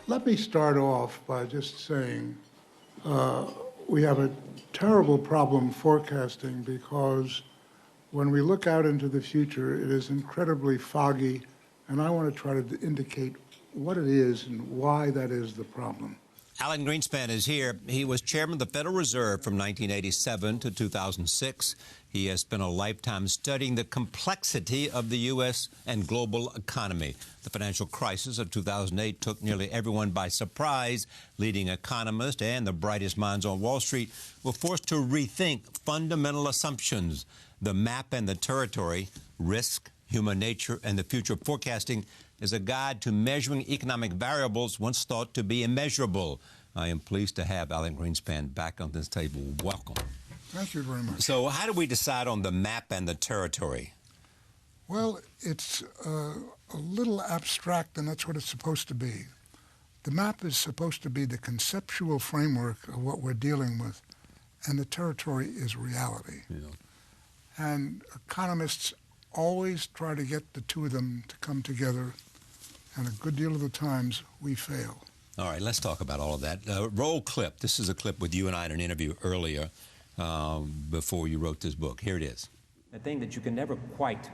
Let me start off by just saying we have a terrible problem forecasting because when we look out into the future, it is incredibly foggy, and I want to try to indicate what it is and why that is the problem. Alan Greenspan is here. He was chairman of the Federal Reserve from 1987 to 2006. He has spent a lifetime studying the complexity of the U.S. and global economy. The financial crisis of 2008 took nearly everyone by surprise. Leading economists and the brightest minds on Wall Street were forced to rethink fundamental assumptions. The map and the territory, risk, human nature, and the future of forecasting is a guide to measuring economic variables once thought to be immeasurable. I am pleased to have Alan Greenspan back on this table. Welcome. Thank you very much. So how do we decide on the map and the territory? Well, it's a little abstract, and that's what it's supposed to be. The map is supposed to be the conceptual framework of what we're dealing with, and the territory is reality. Yeah. And economists always try to get the two of them to come together, and a good deal of the times we fail. All right, let's talk about all of that. Roll clip. This is a clip with you and I in an interview earlier before you wrote this book. Here it is. The thing that you can never quite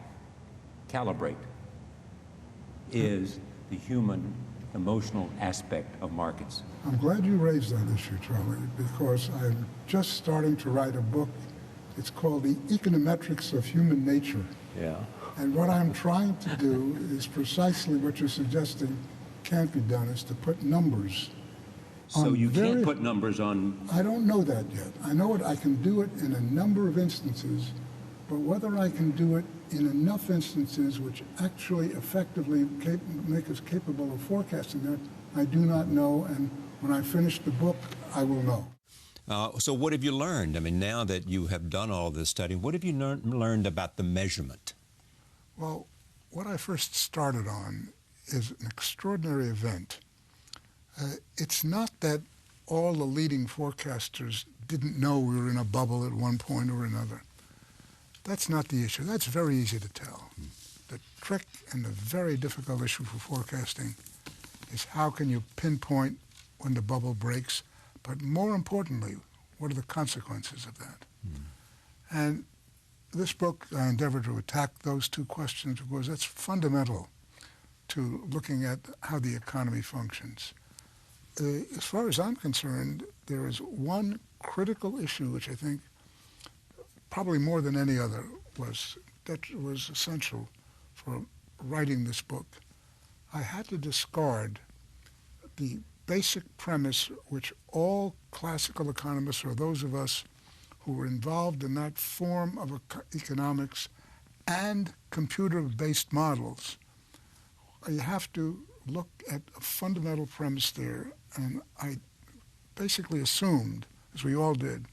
calibrate is the human emotional aspect of markets. I'm glad you raised that issue, Charlie, because I'm just starting to write a book. It's called The Econometrics of Human Nature. Yeah. And what I'm trying to do is precisely what you're suggesting can't be done, is to put numbers on. So you can't put numbers on... I don't know that yet. I know I can do it in a number of instances, but whether I can do it in enough instances which actually effectively make us capable of forecasting that, I do not know, and when I finish the book, I will know. So what have you learned? I mean, now that you have done all this study, what have you learned about the measurement? Well, what I first started on is an extraordinary event. It's not that all the leading forecasters didn't know we were in a bubble at one point or another. That's not the issue. That's very easy to tell. The trick and the very difficult issue for forecasting is how can you pinpoint when the bubble breaks, but more importantly, what are the consequences of that? And this book, I endeavor to attack those two questions because that's fundamental to looking at how the economy functions. As far as I'm concerned, there is one critical issue which I think probably more than any other was essential for writing this book. I had to discard the basic premise which all classical economists, or those of us who were involved in that form of economics and computer-based models, you have to look at a fundamental premise there, and I basically assumed, as we all did,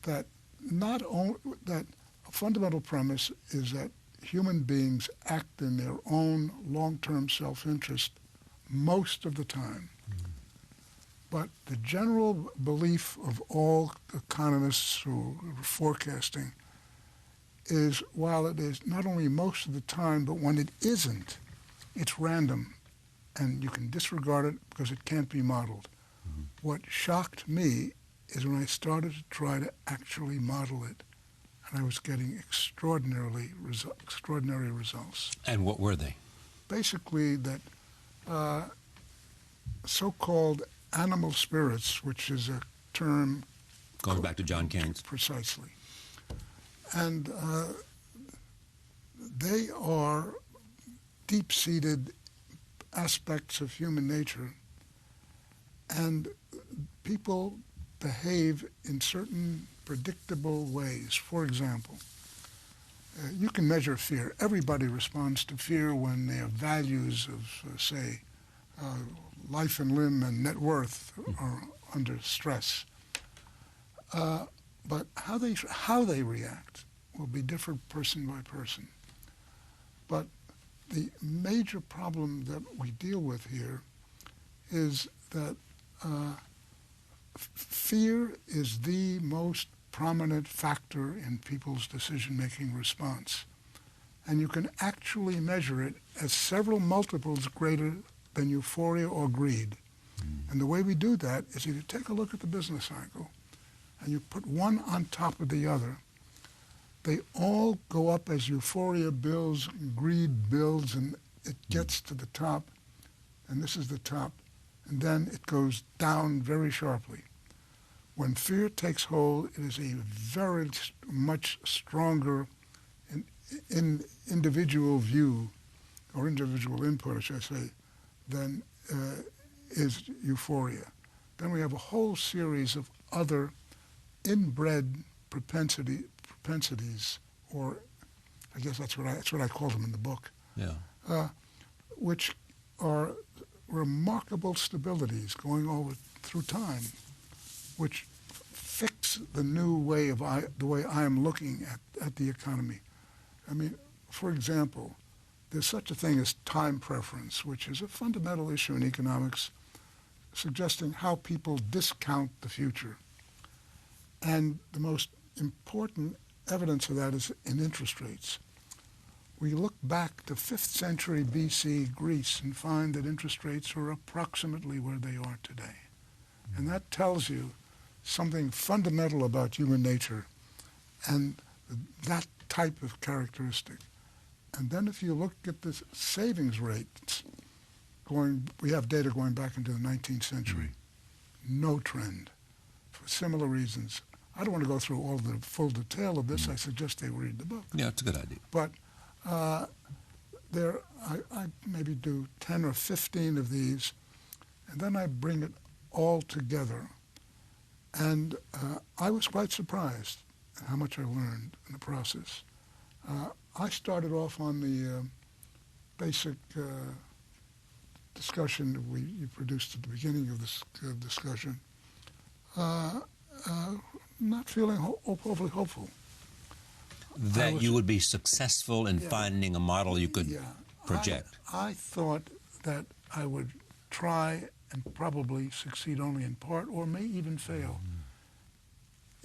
that not only that a fundamental premise is that human beings act in their own long-term self-interest most of the time. But the general belief of all economists who are forecasting is, while it is not only most of the time, but when it isn't, it's random, and you can disregard it because it can't be modeled. What shocked me is when I started to try to actually model it, and I was getting extraordinary results. And what were they? Basically that so-called animal spirits, which is a term... Goes back to John Keynes. Precisely. And they are deep-seated aspects of human nature, and people behave in certain predictable ways. For example, you can measure fear. Everybody responds to fear when their values of, say, life and limb and net worth are under stress. But how they react will be different person by person. But the major problem that we deal with here is that fear is the most prominent factor in people's decision-making response. And you can actually measure it as several multiples greater than euphoria or greed. And the way we do that is if you take a look at the business cycle and you put one on top of the other, they all go up as euphoria builds, greed builds, and it gets to the top, and this is the top, and then it goes down very sharply. When fear takes hold, it is a very much stronger individual view, or individual input, I should say, than is euphoria. Then we have a whole series of other inbred propensities, or I guess that's what I call them in the book, which are remarkable stabilities going over through time, which fix the new way the way I am looking at the economy. I mean, for example, there's such a thing as time preference, which is a fundamental issue in economics, suggesting how people discount the future. And the most important evidence of that is in interest rates. We look back to 5th century BC Greece and find that interest rates are approximately where they are today. And that tells you something fundamental about human nature and that type of characteristic. And then if you look at the savings rates, we have data going back into the 19th century. No trend for similar reasons. I don't want to go through all the full detail of this. I suggest they read the book. Yeah, it's a good idea. But I maybe do 10 or 15 of these, and then I bring it all together. And I was quite surprised at how much I learned in the process. I started off on the basic discussion that you produced at the beginning of this discussion, not feeling overly hopeful. That you would be successful in finding a model you could project. I thought that I would try and probably succeed only in part, or may even fail.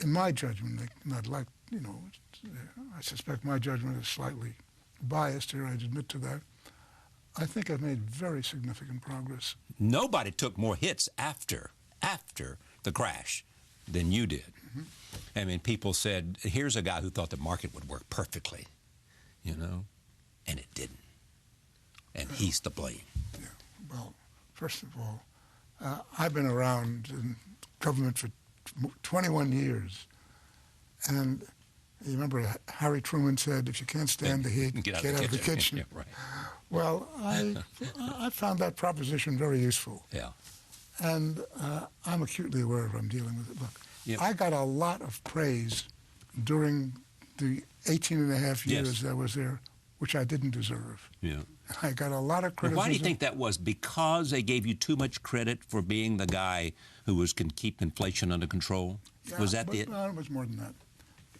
In my judgment, I suspect my judgment is slightly biased here, I admit to that. I think I've made very significant progress. Nobody took more hits after the crash than you did. I mean, people said, here's a guy who thought the market would work perfectly, and it didn't. And he's to blame. Yeah. Well, first of all, I've been around in government for 21 years. And you remember Harry Truman said, if you can't stand the heat, get out of the kitchen. Yeah, right. Well, I found that proposition very useful. Yeah. And I'm acutely aware of I'm dealing with it. Look, I got a lot of praise during the 18 and a half years that I was there, which I didn't deserve. Yeah. I got a lot of criticism. Well, why do you think that was? Because they gave you too much credit for being the guy who can keep inflation under control? Yeah, was that it? No, it was more than that.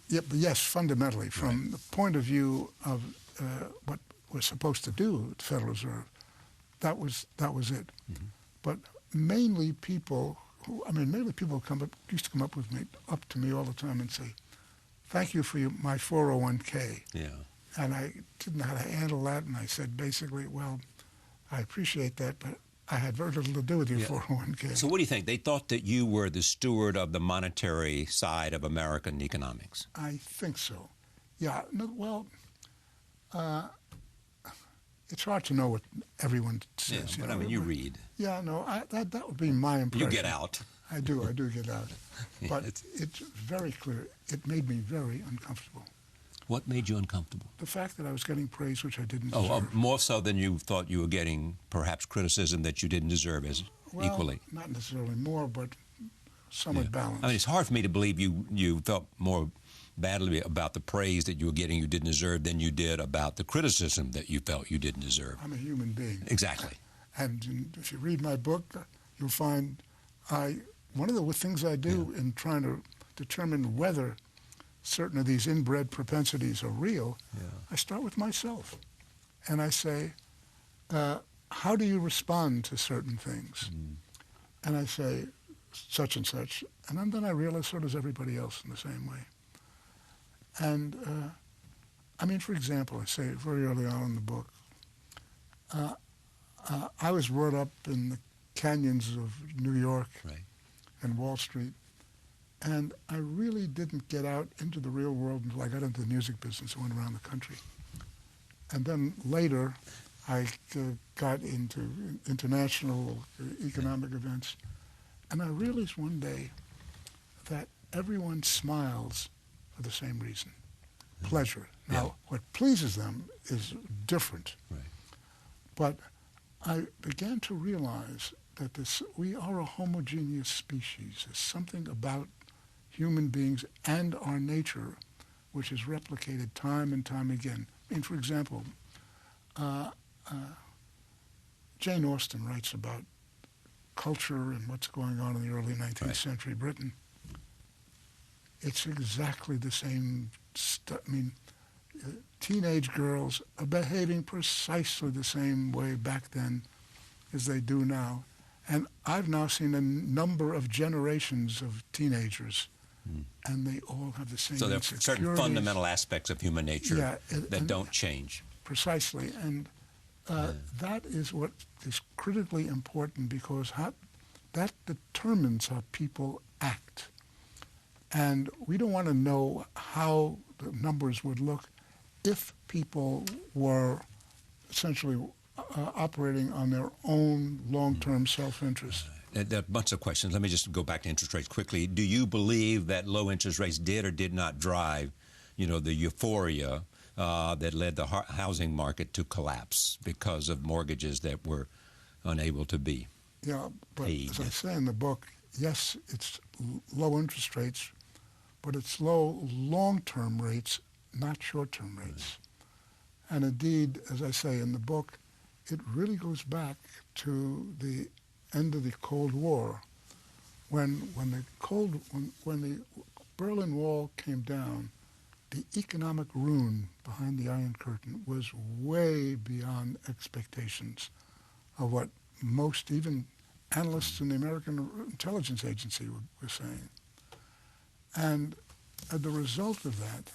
Yeah, but yes, fundamentally, from the point of view of what we're supposed to do at the Federal Reserve, that was it. Mm-hmm. But mainly people used to come up to me all the time and say, "Thank you for my 401k." Yeah. And I didn't know how to handle that, and I said basically, "Well, I appreciate that, but I had very little to do with your 401k." So what do you think? They thought that you were the steward of the monetary side of American economics. I think so. Yeah. No, well, it's hard to know what everyone says. Yeah, but you read. Yeah, no, that would be my impression. You get out. I do get out. But it's very clear. It made me very uncomfortable. What made you uncomfortable? The fact that I was getting praise which I didn't deserve. Oh, more so than you thought you were getting perhaps criticism that you didn't deserve equally. Not necessarily more, but somewhat balanced. I mean, it's hard for me to believe you felt more badly about the praise that you were getting you didn't deserve than you did about the criticism that you felt you didn't deserve. I'm a human being. Exactly. And if you read my book, you'll find one of the things I do in trying to determine whether certain of these inbred propensities are real, I start with myself. And I say, how do you respond to certain things? And I say, such and such. And then I realize so does everybody else in the same way. And, for example, I say very early on in the book, I was brought up in the canyons of New York Right. and Wall Street, and I really didn't get out into the real world until I got into the music business and went around the country. And then later, I got into international economic events, and I realized one day that everyone smiles for the same reason, pleasure. Now, what pleases them is different. Right. But I began to realize that we are a homogeneous species. There's something about human beings and our nature which is replicated time and time again. I mean, for example, Jane Austen writes about culture and what's going on in the early 19th century Britain. It's exactly the same stuff. I mean, teenage girls are behaving precisely the same way back then as they do now. And I've now seen a number of generations of teenagers, and they all have the same So there are certain fundamental aspects of human nature that don't change. Precisely. And that is what is critically important, because that determines how people act. And we don't want to know how the numbers would look if people were essentially operating on their own long-term self-interest. There are a bunch of questions. Let me just go back to interest rates quickly. Do you believe that low interest rates did or did not drive, the euphoria that led the housing market to collapse because of mortgages that were unable to be paid? As I say in the book, yes, it's low interest rates, but it's low long-term rates, not short-term rates. And indeed, as I say in the book, it really goes back to the end of the Cold War, when the Berlin Wall came down. The economic ruin behind the Iron Curtain was way beyond expectations of what most, even analysts in the American Intelligence Agency were saying. And the result of that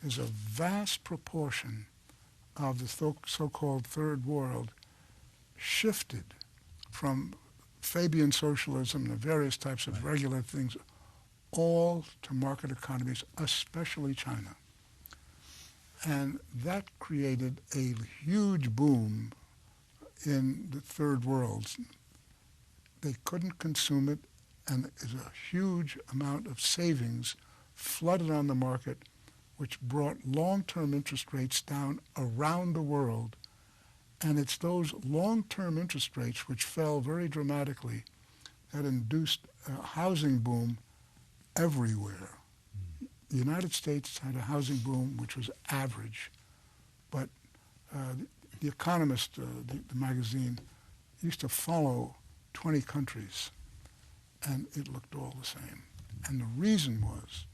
is a vast proportion of the so-called Third World shifted from Fabian socialism and various types of regular things, all to market economies, especially China. And that created a huge boom in the Third World. They couldn't consume it, and there's a huge amount of savings flooded on the market, which brought long-term interest rates down around the world. And it's those long-term interest rates which fell very dramatically that induced a housing boom everywhere. The United States had a housing boom which was average, but The Economist, the magazine, used to follow 20 countries, and it looked all the same. And the reason was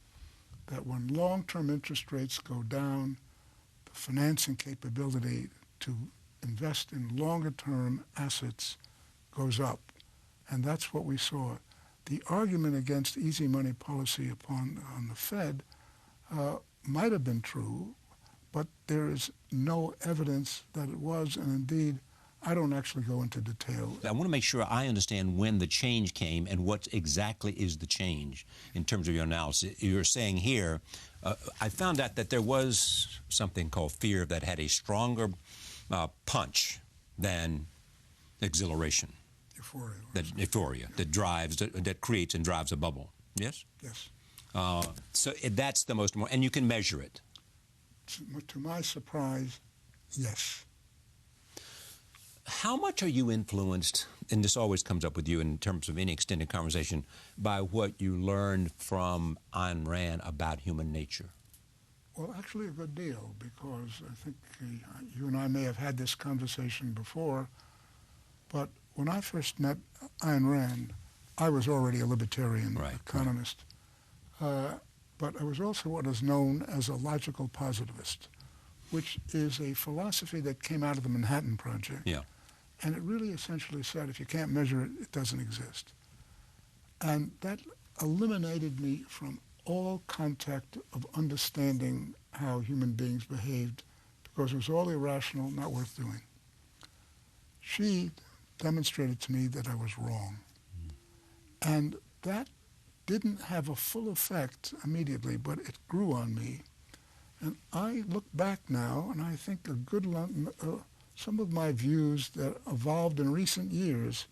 that when long-term interest rates go down, the financing capability to invest in longer-term assets goes up. And that's what we saw. The argument against easy money policy on the Fed might have been true, but there is no evidence that it was, and indeed, I don't actually go into detail. I want to make sure I understand when the change came and what exactly is the change in terms of your analysis. You're saying here, I found out that there was something called fear that had a stronger punch than exhilaration. Euphoria. That creates and drives a bubble. Yes? Yes. So that's the most important, and you can measure it. To my surprise, yes. How much are you influenced, and this always comes up with you in terms of any extended conversation, by what you learned from Ayn Rand about human nature? Well, actually a good deal, because I think you and I may have had this conversation before, but when I first met Ayn Rand, I was already a libertarian economist, but I was also what is known as a logical positivist, which is a philosophy that came out of the Manhattan Project. Yeah. And it really essentially said, if you can't measure it, it doesn't exist. And that eliminated me from all contact of understanding how human beings behaved, because it was all irrational, not worth doing. she demonstrated to me that I was wrong. And that didn't have a full effect immediately, but it grew on me. And I look back now, and I think some of my views that evolved in recent years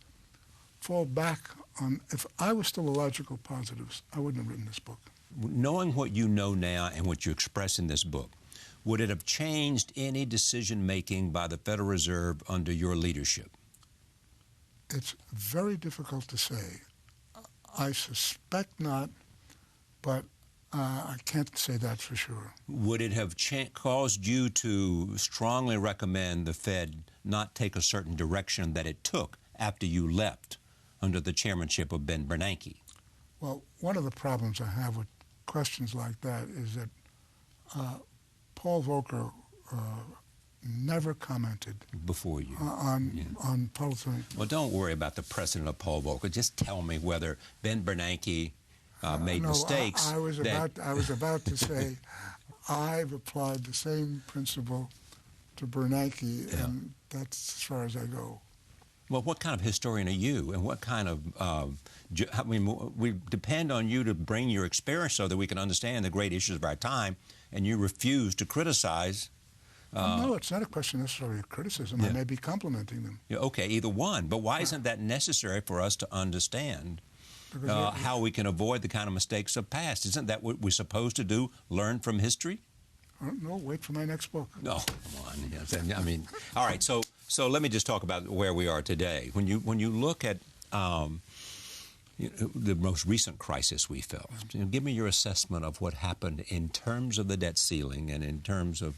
fall back on, if I was still a logical positivist, I wouldn't have written this book. Knowing what you know now and what you express in this book, would it have changed any decision-making by the Federal Reserve under your leadership? It's very difficult to say. I suspect not, but I can't say that for sure. Would it have caused you to strongly recommend the Fed not take a certain direction that it took after you left under the chairmanship of Ben Bernanke? Well, one of the problems I have with questions like that is that Paul Volcker never commented before you on policy. Well, don't worry about the precedent of Paul Volcker. Just tell me whether Ben Bernanke made mistakes. I was about to say I've applied the same principle to Bernanke, and that's as far as I go. Well, what kind of historian are you, and what kind of I mean, we depend on you to bring your experience so that we can understand the great issues of our time, and you refuse to criticize. No, it's not a question necessarily of criticism. I may be complimenting them. Yeah, okay, either one. But why isn't that necessary for us to understand how we can avoid the kind of mistakes of past? Isn't that what we're supposed to do, learn from history? No, wait for my next book. No, come on. Yes, I mean, all right, so let me just talk about where we are today. When you look at the most recent crisis we felt, give me your assessment of what happened in terms of the debt ceiling and in terms of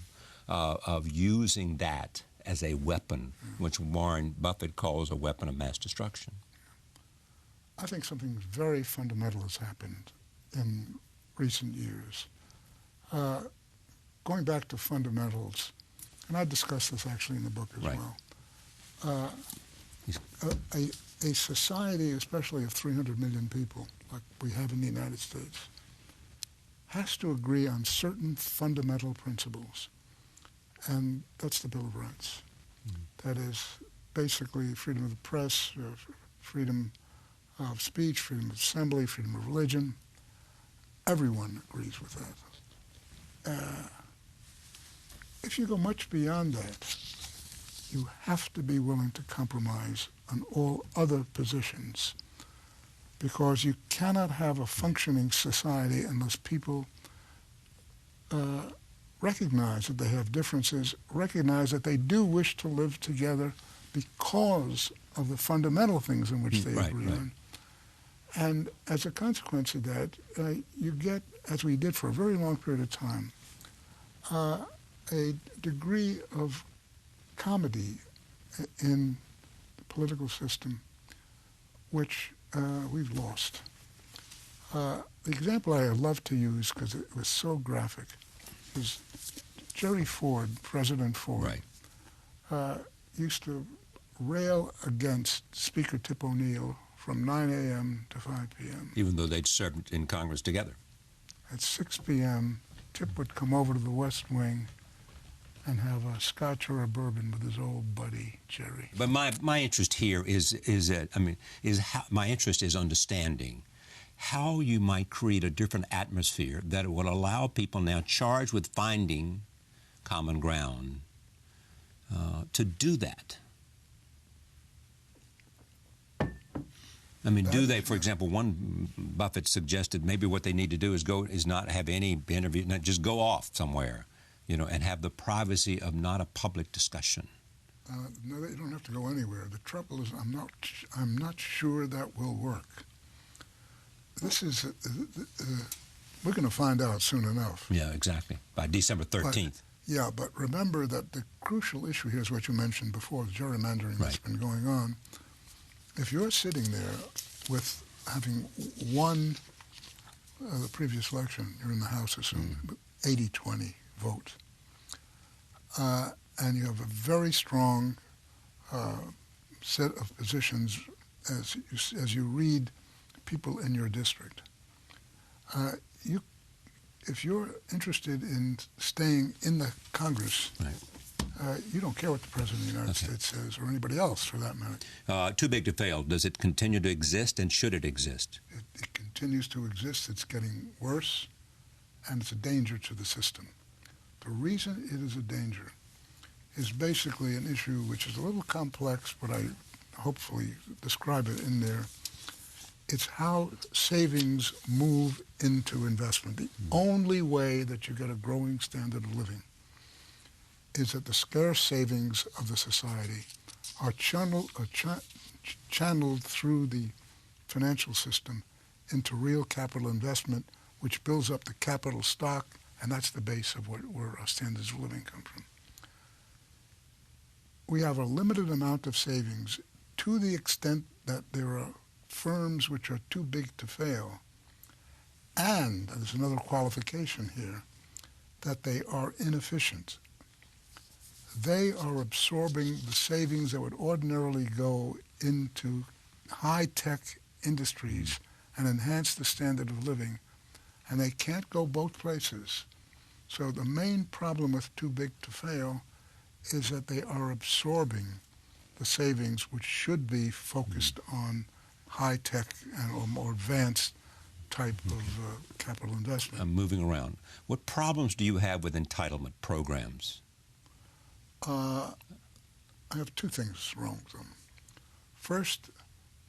using that as a weapon, which Warren Buffett calls a weapon of mass destruction. I think something very fundamental has happened in recent years. Going back to fundamentals, and I discuss this actually in the book as well. A society, especially of 300 million people, like we have in the United States, has to agree on certain fundamental principles. And that's the Bill of Rights. That is basically freedom of the press, freedom of speech, freedom of assembly, freedom of religion. Everyone agrees with that. If you go much beyond that, you have to be willing to compromise on all other positions, because you cannot have a functioning society unless people recognize that they have differences, recognize that they do wish to live together because of the fundamental things in which they agree on. And as a consequence of that, you get, as we did for a very long period of time, a degree of comedy in the political system which we've lost. The example I love to use, because it was so graphic, is Jerry Ford, President Ford, used to rail against Speaker Tip O'Neill from 9 a.m. to 5 p.m. Even though they'd served in Congress together. At 6 p.m., Tip would come over to the West Wing and have a scotch or a bourbon with his old buddy Jerry. But my interest here my interest is understanding how you might create a different atmosphere that will allow people now charged with finding common ground to do that. I mean, do they, for example, one Buffett suggested maybe what they need to do is not have any interview, not just go off somewhere, and have the privacy of not a public discussion. No, they don't have to go anywhere. The trouble is, I'm not sure that will work. This is, we're going to find out soon enough. Yeah, exactly. By December 13th. But remember that the crucial issue here is what you mentioned before, the gerrymandering that's been going on. If you're sitting there with having won the previous election, you're in the House, assume, 80-20 vote, and you have a very strong set of positions as you read people in your district. If you're interested in staying in the Congress, You don't care what the President of the United States says, or anybody else for that matter. Too big to fail. Does it continue to exist, and should it exist? It continues to exist. It's getting worse, and it's a danger to the system. The reason it is a danger is basically an issue which is a little complex, but I hopefully describe it in there. It's how savings move into investment. The only way that you get a growing standard of living is that the scarce savings of the society are channeled through the financial system into real capital investment, which builds up the capital stock, and that's the base of where our standards of living come from. We have a limited amount of savings to the extent that there are firms which are too big to fail, and there's another qualification here, that they are inefficient. They are absorbing the savings that would ordinarily go into high-tech industries and enhance the standard of living, and they can't go both places. So the main problem with too big to fail is that they are absorbing the savings which should be focused on high-tech or more advanced type of capital investment. I'm moving around. What problems do you have with entitlement programs? I have two things wrong with them. First,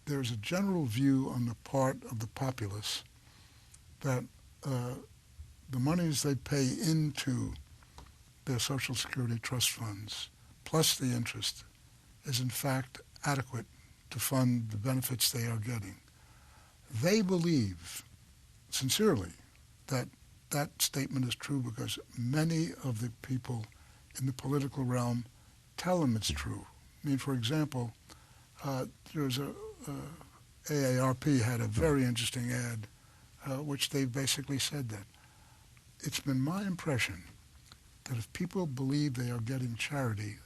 there's a general view on the part of the populace that the monies they pay into their Social Security trust funds, plus the interest, is in fact adequate to fund the benefits they are getting. They believe, sincerely, that that statement is true because many of the people in the political realm tell them it's true. I mean, for example, there's AARP had a very interesting ad which they basically said that it's been my impression that if people believe they are getting charity,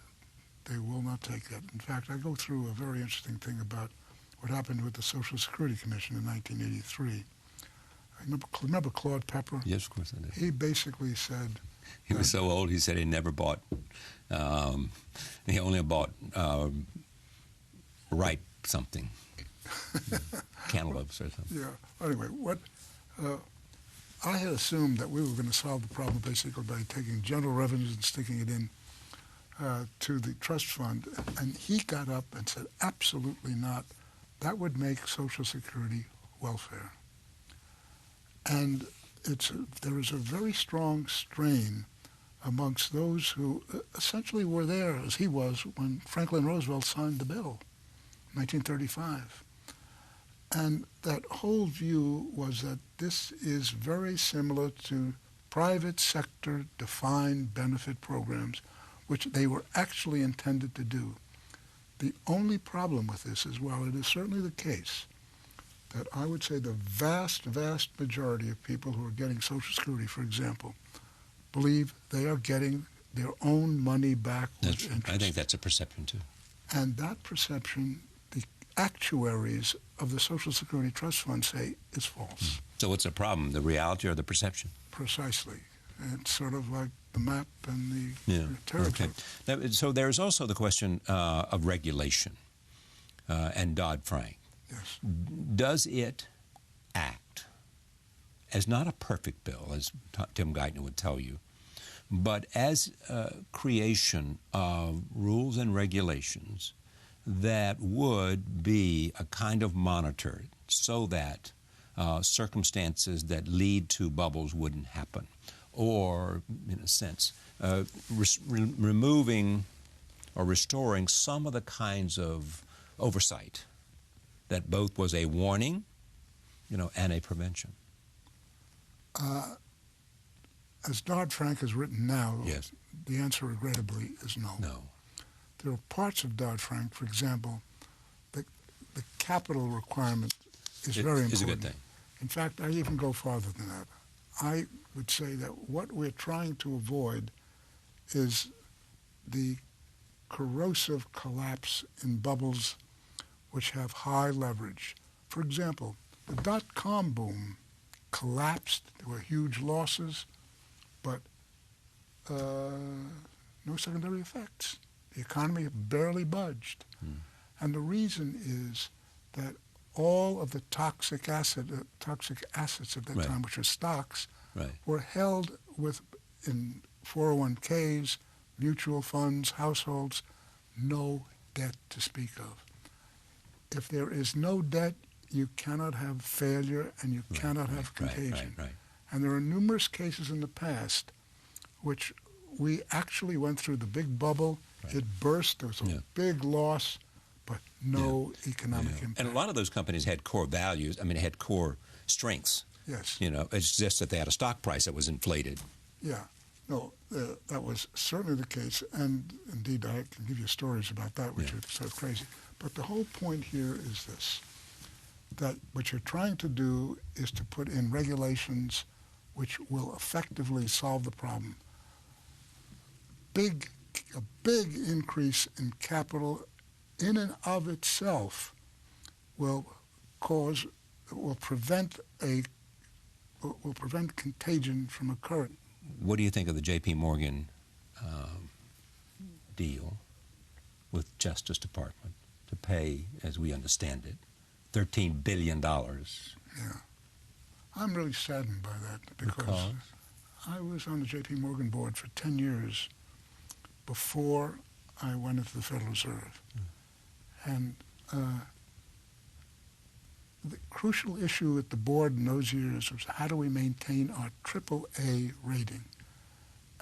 they will not take that. In fact, I go through a very interesting thing about what happened with the Social Security Commission in 1983. Remember Claude Pepper? Yes, of course I do. He basically said... He was so old, he said he never bought... he only bought ripe something. Cantaloupes or something. Yeah. Anyway, I had assumed that we were going to solve the problem basically by taking general revenues and sticking it in to the trust fund. And he got up and said, absolutely not. That would make Social Security welfare. And there is a very strong strain amongst those who essentially were there, as he was, when Franklin Roosevelt signed the bill in 1935. And that whole view was that this is very similar to private sector defined benefit programs, which they were actually intended to do. The only problem with this is, while it is certainly the case that I would say the vast, vast majority of people who are getting Social Security, for example, believe they are getting their own money back with interest. I think that's a perception, too. And that perception, the actuaries of the Social Security Trust Fund say is false. So what's the problem, the reality or the perception? Precisely. It's sort of like the map and the territory. Okay. Now, so there's also the question of regulation and Dodd-Frank. Yes. Does it act as not a perfect bill, as Tim Geithner would tell you, but as a creation of rules and regulations that would be a kind of monitor so that circumstances that lead to bubbles wouldn't happen, or, in a sense, removing or restoring some of the kinds of oversight that both was a warning, and a prevention? As Dodd-Frank is written now, yes, the answer, regrettably, is no. No. There are parts of Dodd-Frank, for example, the capital requirement is very important. It's a good thing. In fact, I even go farther than that. I would say that what we're trying to avoid is the corrosive collapse in bubbles which have high leverage. For example, the dot-com boom collapsed. There were huge losses, but no secondary effects. The economy barely budged. And the reason is that all of the toxic assets at that time, which are stocks, were held in 401ks, mutual funds, households, no debt to speak of. If there is no debt, you cannot have failure and you cannot have contagion. And there are numerous cases in the past which we actually went through the big bubble. It burst. There was a big loss, but no economic impact. And a lot of those companies had core values. I mean, had core strengths. Yes. You know, it's just that they had a stock price that was inflated. Yeah. No, that was certainly the case. And indeed, I can give you stories about that, which are so crazy. But the whole point here is this, that what you're trying to do is to put in regulations which will effectively solve the problem. A big increase in capital in and of itself will prevent contagion from occurring. What do you think of the J.P. Morgan deal with Justice Department to pay, as we understand it, $13 billion? Yeah. I'm really saddened by that because I was on the J.P. Morgan board for 10 years before I went into the Federal Reserve. And the crucial issue at the board in those years was how do we maintain our AAA rating?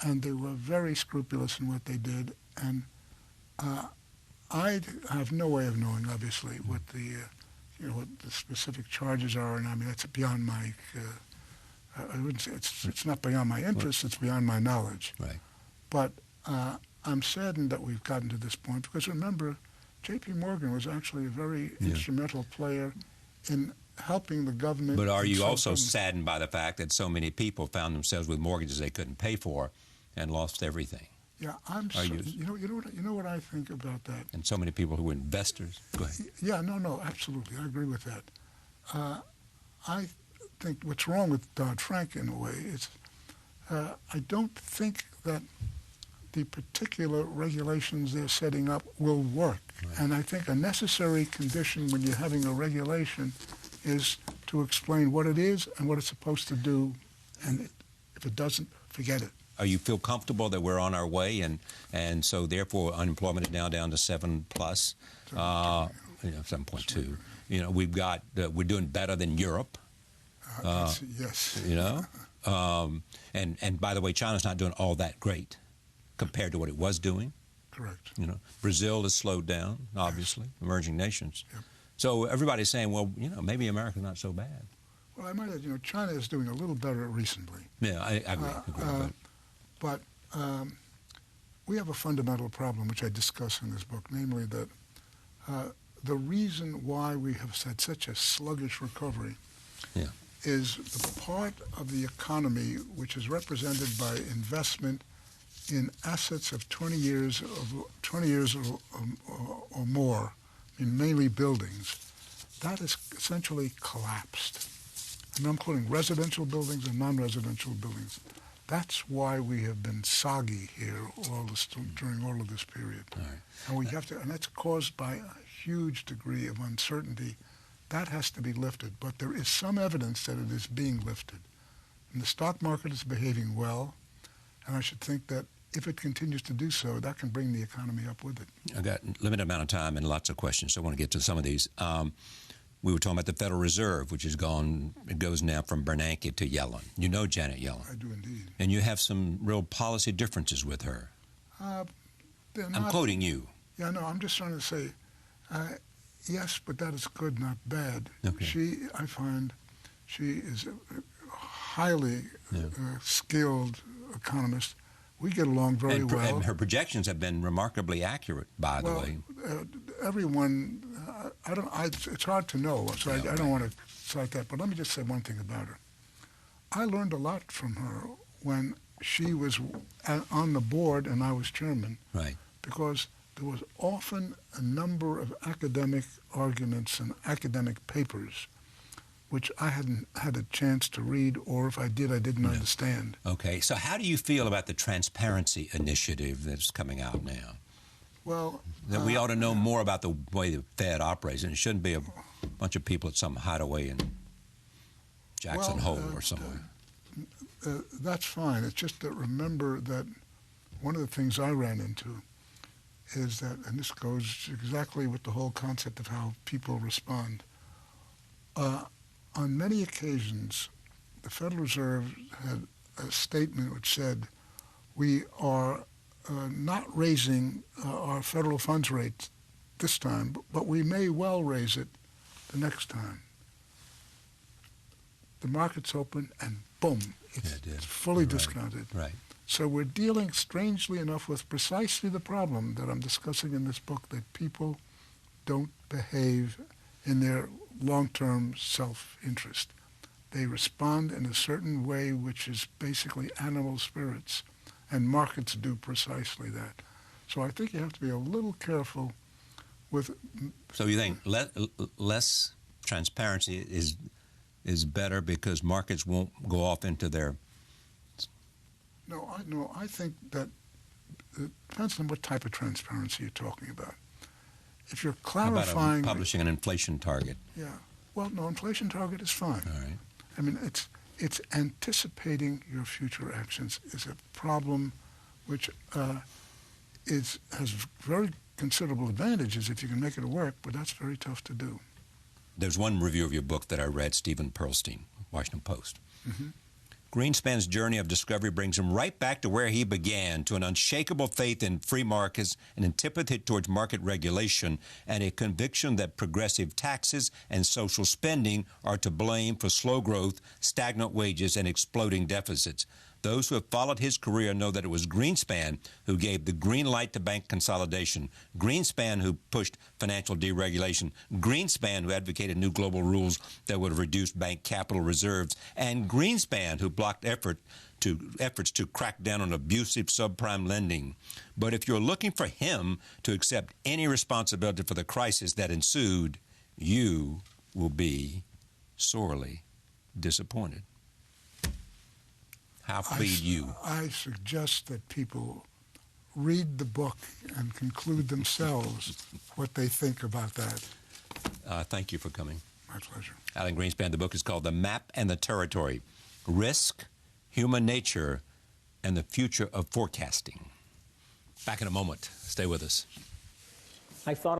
And they were very scrupulous in what they did. And I have no way of knowing, obviously, what what the specific charges are. And I mean, that's beyond my. I wouldn't say it's not beyond my interest. It's beyond my knowledge. Right. But I'm saddened that we've gotten to this point because remember, J.P. Morgan was actually a very instrumental player in helping the government. But are you also saddened by the fact that so many people found themselves with mortgages they couldn't pay for and lost everything? Yeah, you know what I think about that. And so many people who were investors. Go ahead. Yeah, no, absolutely, I agree with that. I think what's wrong with Dodd-Frank in a way is I don't think that the particular regulations they're setting up will work. Right. And I think a necessary condition when you're having a regulation is to explain what it is and what it's supposed to do. And if it doesn't, forget it. You feel comfortable that we're on our way, and so therefore unemployment is now down to 7+, 7.2. You know, we're doing better than Europe. Yes. You know, and by the way, China's not doing all that great compared to what it was doing. Correct. You know, Brazil has slowed down, obviously, emerging nations. Yep. So everybody's saying, well, you know, maybe America's not so bad. Well, I might add, China is doing a little better recently. Yeah, I agree. But we have a fundamental problem, which I discuss in this book, namely that the reason why we have had such a sluggish recovery is the part of the economy which is represented by investment in assets of 20 years or more, mainly buildings. That has essentially collapsed. And I'm quoting residential buildings and non-residential buildings. That's why we have been soggy here during all of this period. Right. And that's caused by a huge degree of uncertainty. That has to be lifted, but there is some evidence that it is being lifted. And the stock market is behaving well, and I should think that if it continues to do so, that can bring the economy up with it. I've got a limited amount of time and lots of questions, so I want to get to some of these. We were talking about the Federal Reserve, which has gone, it goes now from Bernanke to Yellen. You know Janet Yellen. I do indeed. And you have some real policy differences with her. I'm quoting you. Yeah, no, I'm just trying to say, yes, but that is good, not bad. Okay. I find she is a highly skilled economist. We get along very well. And her projections have been remarkably accurate, by the way. Everyone, it's hard to know, so I don't want to cite that. But let me just say one thing about her. I learned a lot from her when she was on the board and I was chairman. Right. Because there was often a number of academic arguments and academic papers which I hadn't had a chance to read, or if I did, I didn't understand. Okay, so how do you feel about the transparency initiative that's coming out now? Well, that we ought to know more about the way the Fed operates, and it shouldn't be a bunch of people at some hideaway in Jackson Hole or somewhere. That's fine. It's just that remember that one of the things I ran into is that, and this goes exactly with the whole concept of how people respond. On many occasions, the Federal Reserve had a statement which said, we are not raising our federal funds rate this time, but we may well raise it the next time. The market's open and boom, it's fully discounted. Right. So we're dealing, strangely enough, with precisely the problem that I'm discussing in this book, that people don't behave in their long-term self-interest. They respond in a certain way which is basically animal spirits, and markets do precisely that. So I think you have to be a little careful with... So you think less transparency is better because markets won't go off into their... No, I think that it depends on what type of transparency you're talking about. If you're clarifying... How about publishing an inflation target? Yeah. Well, no, inflation target is fine. All right. I mean, it's anticipating your future actions is a problem which has very considerable advantages if you can make it work, but that's very tough to do. There's one review of your book that I read, Stephen Pearlstein, Washington Post. Mm-hmm. Greenspan's journey of discovery brings him right back to where he began, to an unshakable faith in free markets, an antipathy towards market regulation, and a conviction that progressive taxes and social spending are to blame for slow growth, stagnant wages, and exploding deficits. Those who have followed his career know that it was Greenspan who gave the green light to bank consolidation, Greenspan who pushed financial deregulation, Greenspan who advocated new global rules that would have reduced bank capital reserves, and Greenspan who blocked efforts to crack down on abusive subprime lending. But if you're looking for him to accept any responsibility for the crisis that ensued, you will be sorely disappointed. How plead you? I suggest that people read the book and conclude themselves what they think about that. Thank you for coming. My pleasure. Alan Greenspan, the book is called The Map and the Territory: Risk, Human Nature, and the Future of Forecasting. Back in a moment. Stay with us. I thought